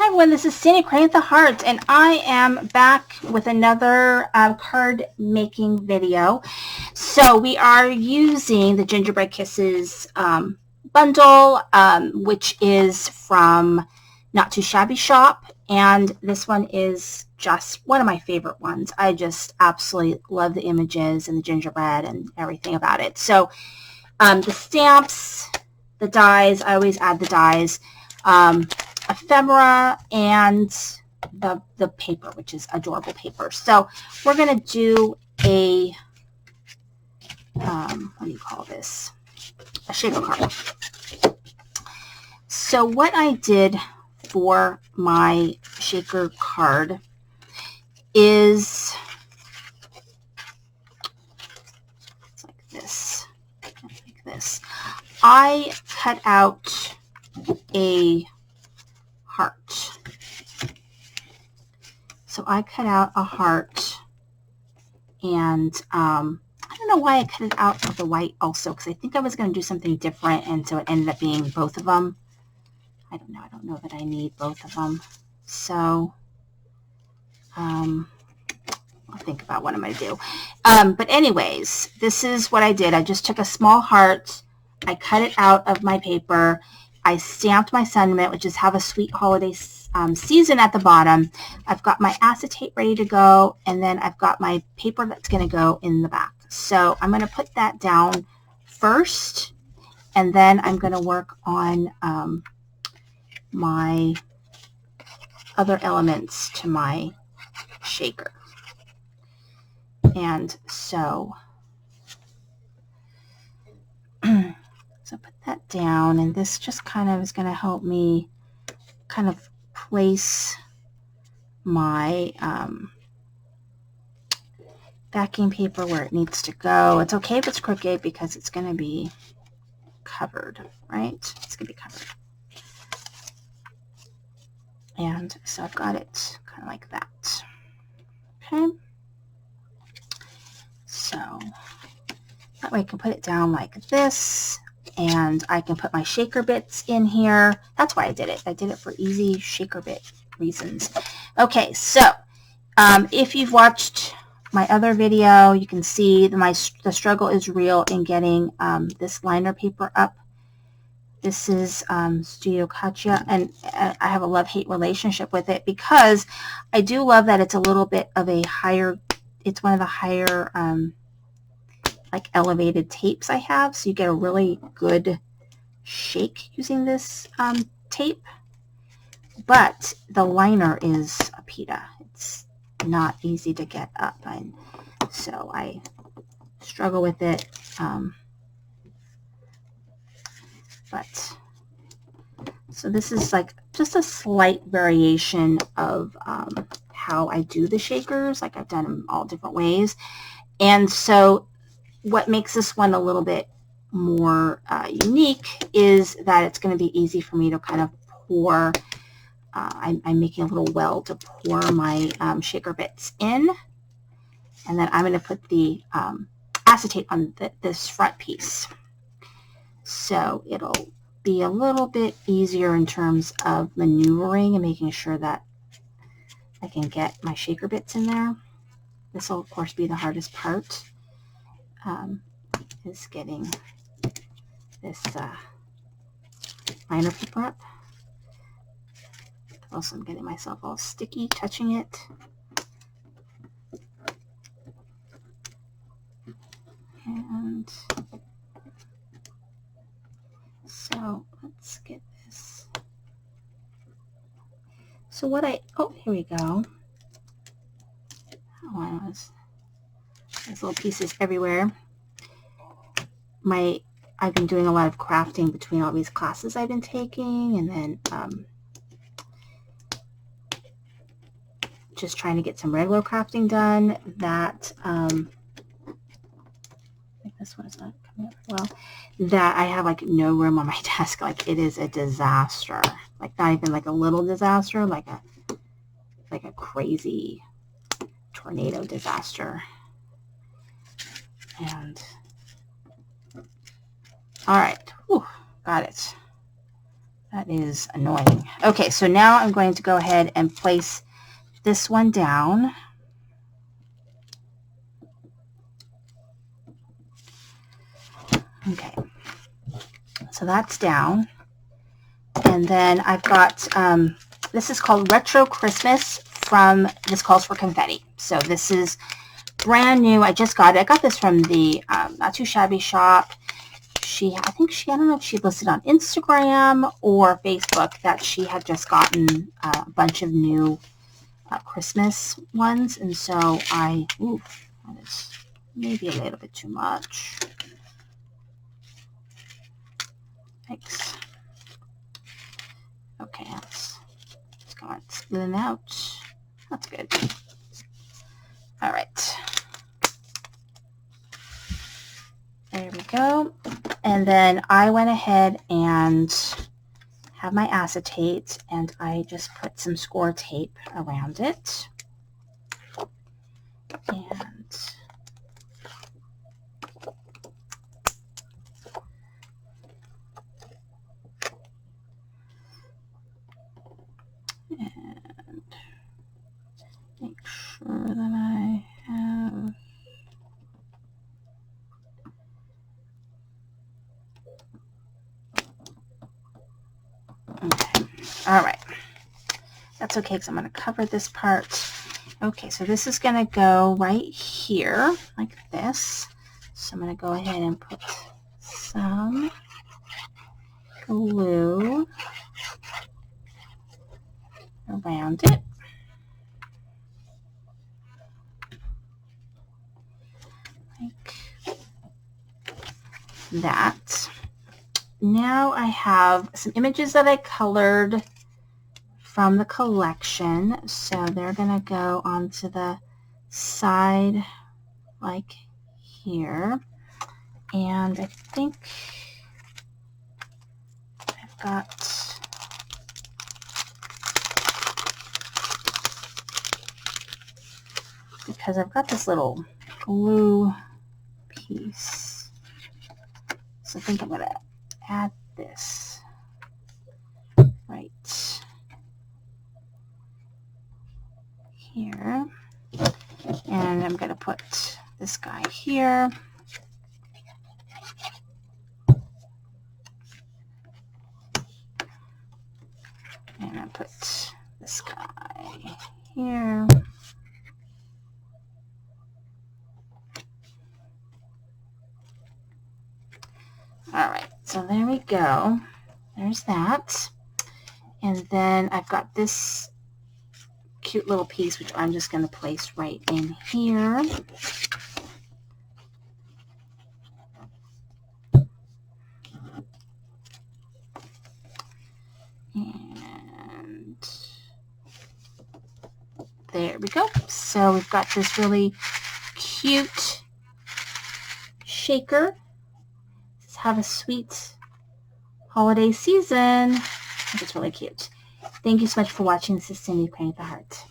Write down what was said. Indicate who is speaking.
Speaker 1: Hi everyone, this is Sandy Crane with the Heart, and I am back with another card making video. So we are using the Gingerbread Kisses bundle, which is from Not Too Shabby Shop, and this one is just one of my favorite ones. I just absolutely love the images and the gingerbread and everything about it. So the stamps, the dies, I always add the dies, ephemera, and the paper, which is adorable paper. So we're going to do a, what do you call this? A shaker card. So what I did for my shaker card is, it's like this, like this. I cut out a heart. So I cut out a heart, and I don't know why I cut it out of the white also, because I think I was going to do something different, and so it ended up being both of them. I don't know that I need both of them. So I'll think about what I'm going to do. But anyways, this is what I did. I just took a small heart, I cut it out of my paper, I stamped my sentiment, which is have a sweet holiday season at the bottom. I've got my acetate ready to go, and then I've got my paper that's going to go in the back. So I'm going to put that down first, and then I'm going to work on my other elements to my shaker. And so so put that down, and this just kind of is going to help me kind of place my backing paper where it needs to go. It's okay if it's crooked because it's going to be covered, right? It's going to be covered. And so I've got it kind of like that. Okay. So that way I can put it down like this, and I can put my shaker bits in here. That's why I did it. I did it for easy shaker bit reasons. Okay, so if you've watched my other video, you can see that the struggle is real in getting this liner paper up. This is Studio Katya, and I have a love-hate relationship with it because I do love that it's a little bit of a higher, it's one of the higher like elevated tapes I have, so you get a really good shake using this tape. But the liner is a pita. It's not easy to get up, and so I struggle with it. But so this is like just a slight variation of how I do the shakers. Like I've done them all different ways, and so what makes this one a little bit more unique is that it's going to be easy for me to kind of pour. I'm making a little well to pour my shaker bits in, and then I'm going to put the acetate on this front piece. So it'll be a little bit easier in terms of maneuvering and making sure that I can get my shaker bits in there. This will, of course, be the hardest part, is getting this liner paper up. Also, I'm getting myself all sticky touching it. And so let's get this. So what oh, here we go. Oh, there's little pieces everywhere. I've been doing a lot of crafting between all these classes I've been taking, and then just trying to get some regular crafting done. That I think this one is not coming up well. That I have like no room on my desk. Like it is a disaster. Like not even like a little disaster. Like a crazy tornado disaster. And all right, whew, got it. That is annoying. Okay, so now I'm going to go ahead and place this one down. Okay, so that's down. And then I've got, this is called Retro Christmas from, this calls for confetti. So this is brand new. I just got it. I got this from the Not Too Shabby shop. I don't know if she listed on Instagram or Facebook that she had just gotten a bunch of new Christmas ones. And so that is maybe a little bit too much. Thanks. Okay, let's go and split them out. That's good. All right. There we go. And then I went ahead and have my acetate, and I just put some score tape around it. And make sure that I have okay. All right. That's okay because I'm going to cover this part. Okay, so this is going to go right here like this. So I'm going to go ahead and put some glue around it. Like that. Now I have some images that I colored from the collection. So they're going to go onto the side like here. And I think I've got because I've got this little glue piece. So I think I'm going to add this right here. And I'm going to put this guy here. And I put this guy here. All right, so there we go. There's that. And then I've got this cute little piece, which I'm just going to place right in here. And there we go. So we've got this really cute shaker. Have a sweet holiday season. I think it's really cute. Thank you so much for watching. This is Cindy, Praying with the Heart.